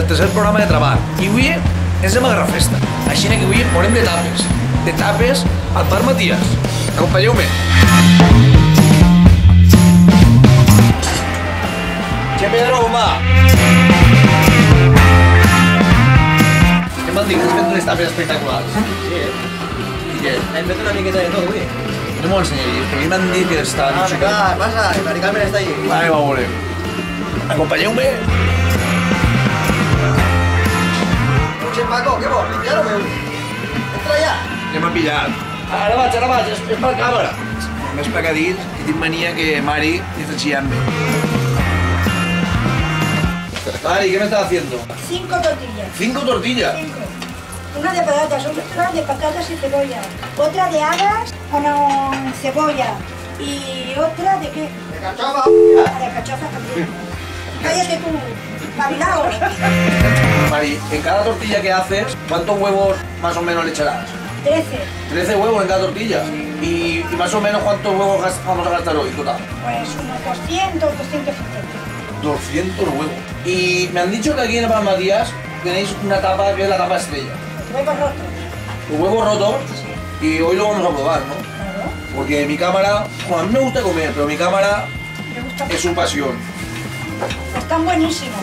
el tercer programa de treball. I avui ens anem a agarrar festa. Així que avui morem de tapes. De tapes al Bar Matías. Acompanyeu-me. Che Pedro, home! Què m'han dit? Has fet unes tapes espectaculars. Sí, I què? hem fet una miqueta de tot avui. No m'ho ensenyaries, perquè m'han dit que estan... Clar, passa, que Mari Carmen està allí. Vale, va, veure. Acompanyeu-me. Che, Paco, què vols? Ja no veus? Entra ja. Ja m'ha pillat. Ara vaig, és per càmera. Més pegadit i tinc mania que Mari està chillando. Mari, ¿qué me estás haciendo? 5 tortillas. 5 tortillas. 5. Una de patatas, otra de patatas y cebolla. Otra de habas con cebolla. Y otra de qué? De cachofa. De cachofa también. Cállate tú, babilao. Mari, en cada tortilla que haces, ¿cuántos huevos más o menos le echarás? 13. 13 huevos en cada tortilla. Y más o menos cuántos huevos vamos a gastar hoy total. Pues unos 200, 250. 200 huevos. Y me han dicho que aquí en el Bar Matías tenéis una tapa que es la tapa estrella. Huevos rotos. Los huevos rotos. Y hoy lo vamos a probar, ¿no? Claro. Porque mi cámara, bueno, a mí me gusta comer, pero mi cámara Me gusta. es su pasión. Están buenísimos.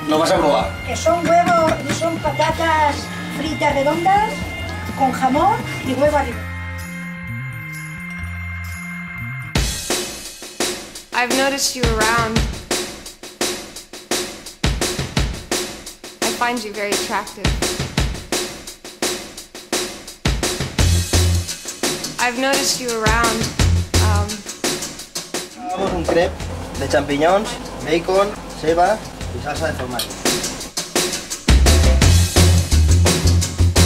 Lo vas a probar. Que son huevos, son patatas fritas redondas con jamón y huevo arriba. I've noticed you around. I find you very attractive. I've noticed you around. Hagamos un crepe de champiñones, bacon, ceba y salsa de formatge.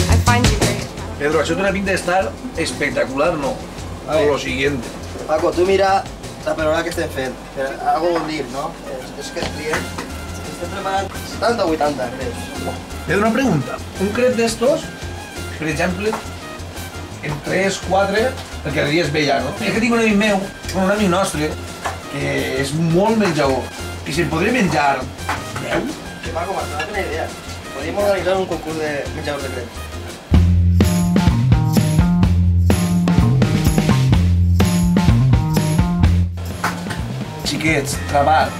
I find you very attractive. Pedro, això té una pinta d'estar espectacular, no? A ver. O lo siguiente. Paco, tu mira la perorada que estem fent. Algo vol dir, no? És que els clients estem preparant 70 o 80 crepes. Pedro, una pregunta. Un crep d'estos, per exemple, en 3, 4, el que diria és vella, no? És que tinc un amic meu, un amic nostre, que és molt menjador. I se'n podria menjar 10? Que Paco, m'has donat una idea. Podríem organitzar un concurs de menjadors de crepes. Xiquets, treball,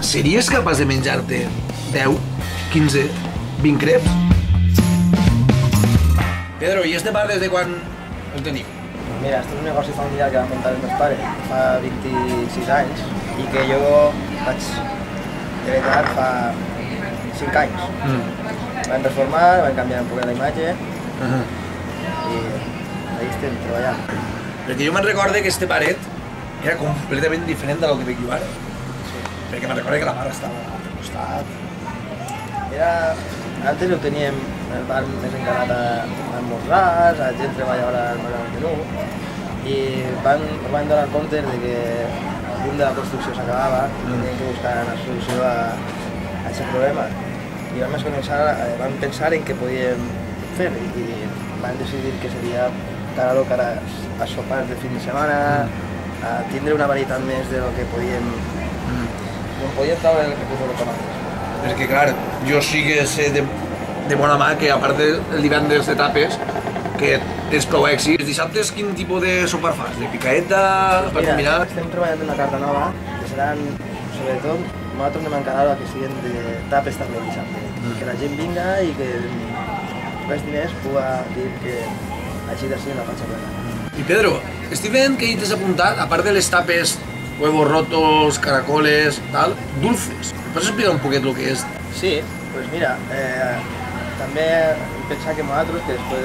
series capaç de menjar-te 10, 15, 20 creps? Pedro, i este bar des de quan el teniu? Mira, este és un negoci familiar que van muntar els meus pares fa 26 anys i que jo vaig heretar fa 5 anys. Van reformar, van canviar un poc la imatge i ahí estem treballant. Perquè jo me'n recorde que este baret era completament diferent del que veig jo ara. Perquè me'n recorde que la mare estava al costat. Antes ho teníem el bar més encarat a esmorzars, la gent treballava al menú i van donar compte de que llum de la construcció s'acabava i tenien que buscar una solució a aquest problema. I vam pensar en què podíem fer i van decidir que seria cara a sopars de fin de setmana, a tindre una varietat més de lo que podíem treure el recurs de tomàquets. Perquè, clar, jo sí que sé de bona mà que, a part del divendres de tapes, que tens prou èxit. Els dissabtes, quin tipus de sopar fas? De picaeta, per combinar? Estem treballant en una carta nova, que seran, sobretot, nosaltres anem a encarar-ho que siguin de tapes també dissabte. Que la gent vinga i que res diners puga dir que així de ser una panxa plena. I Pedro, estic veient que hi t'has apuntat, a part de les tapes, huevos rotos, caracoles, tal, dulces. Em pots explicar un poquet el que és? Sí, pues mira, també pensar que nosaltres, que després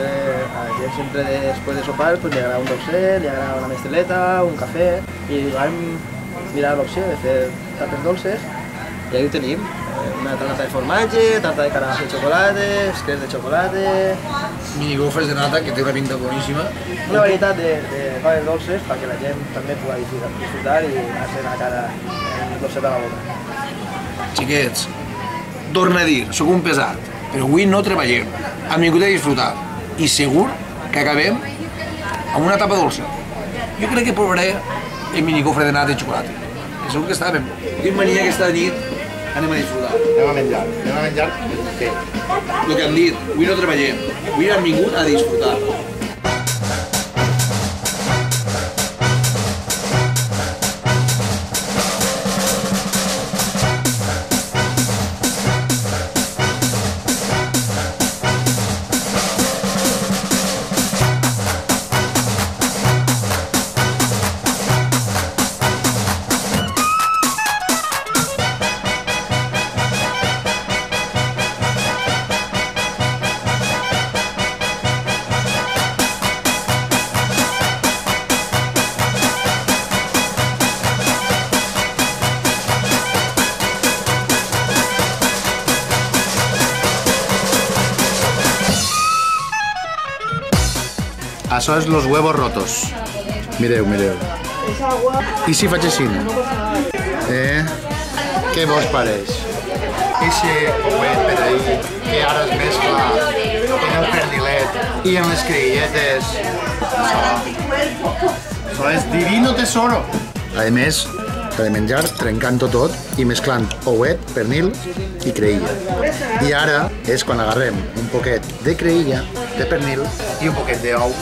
a la gent sempre després de sopar pues, li agrada un dolcet, li agrada una mestreleta, un cafè, i vam mirar l'opció de fer tapes dolces, i ahí ho tenim. Una tarta de formatge, tarta de carabassa de xocolata, escreix de xocolata... Minigofres de nata, que té una pinta boníssima. Una varietat de coses dolces perquè la gent també pugui disfrutar i anar-se la cara en dolcet a la boca. Xiquets, torna a dir, sóc un pesat, però avui no treballem. Hem vingut a disfrutar. I segur que acabem amb una tapa dolça. Jo crec que provaré el minigofre de nata i xocolata. Que segur que està ben bo. Tinc mania aquesta nit anem a disfrutar. Anem a menjar. Anem a menjar què? El que han dit, avui no treballem, avui hem vingut a disfrutar. Això és los huevos rotos. Mireu, mireu. I si faig així? Què vos pareix? Eixe ouet per ahí, que ara es mescla en el pernilet i en les creilletes. Això és divino tesoro. A més, per menjar, trencant-ho tot i mesclant ouet, pernil i creïlla. I ara és quan agarrem un poquet de creïlla, de pernil i un poquet d'ou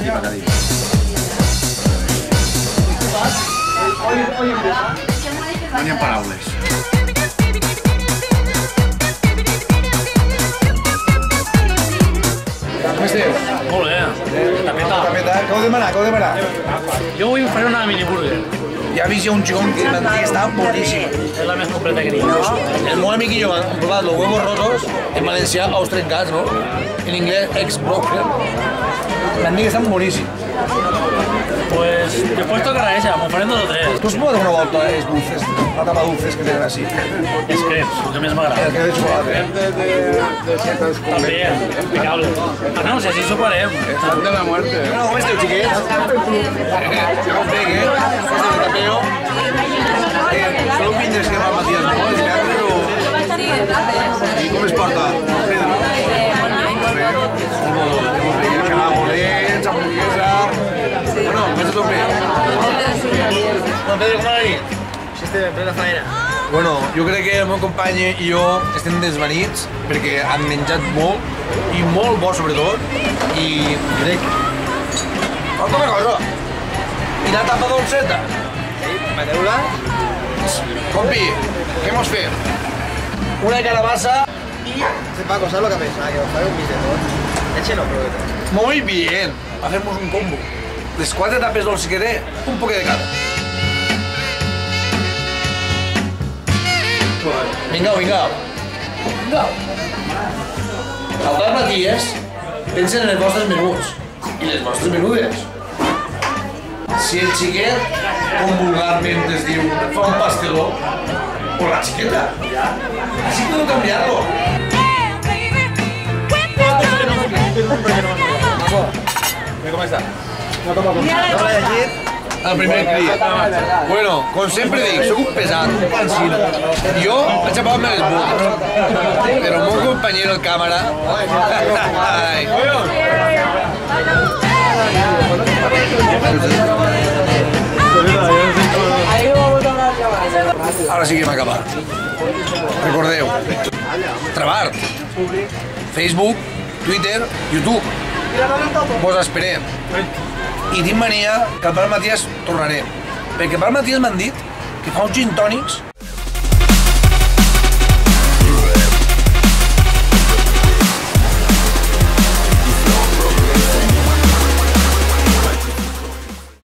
i bacadillo. No n'hi ha paraules. Com esteu? Molt bé, tapeta. Què heu demanat? Jo avui faré una mini burger. Ja he vist un xicón que m'han dit que està boníssim. És la més completa que tinc. El meu amic i jo hem provat los huevos rotos, en valencià ous trencats, no? En inglés, ex-broken. M'han dit que estan boníssims. Pues después tocará esa, me farem 2 o 3. Tu has provat alguna volta els dulces, la tapa dulces que tenen així? Els creps, el que més El m'agrada. que de xocolata. També, impecable. Ah, no, si així soparem. De la muerte. Bueno, com esteu, xiquets? Jo com crec, Esteu de tapeo. Sou pintes que va Matías, no? És divendres o... I com es porta? Bolets, hamburguesa... Bueno, vaig a tope. Bueno, Pedro, com va la nit? Si estem en plena faena. Bueno, jo crec que el meu company i jo estem desvanits perquè han menjat molt i molt bo sobretot i crec... Falta una cosa. I la tapa dolceta? Mateu-la. Compi, què hemos fet? Una carabassa i... Paco, ¿sabes lo que pensaba? Que os faré un pis de tot. Leche no, pero de tot. Muy bien. Hacemos un combo. Les 4 tapes dolces que té, un poquet de cada. Vinga. Al bar Matías pensen en els vostres menuts i les vostres menudes. Si el xiquet, com vulgarment es diu, fa un pasteló, o la xiqueta, així puedo cambiarlo. ¿Cómo está? No l'he llegit. El primer crit. Bueno, com sempre dic, soc un pesat, un cansino. Jo vaig a pagar-me les botes, però el meu company el càmera... Ai. Ara sí que hem acabat. Recordeu, Trebart, Facebook, Twitter, YouTube. Vos esperem. I tinc mania que al bar Matías tornarem. Perquè al bar Matías m'han dit que fa uns gin tònics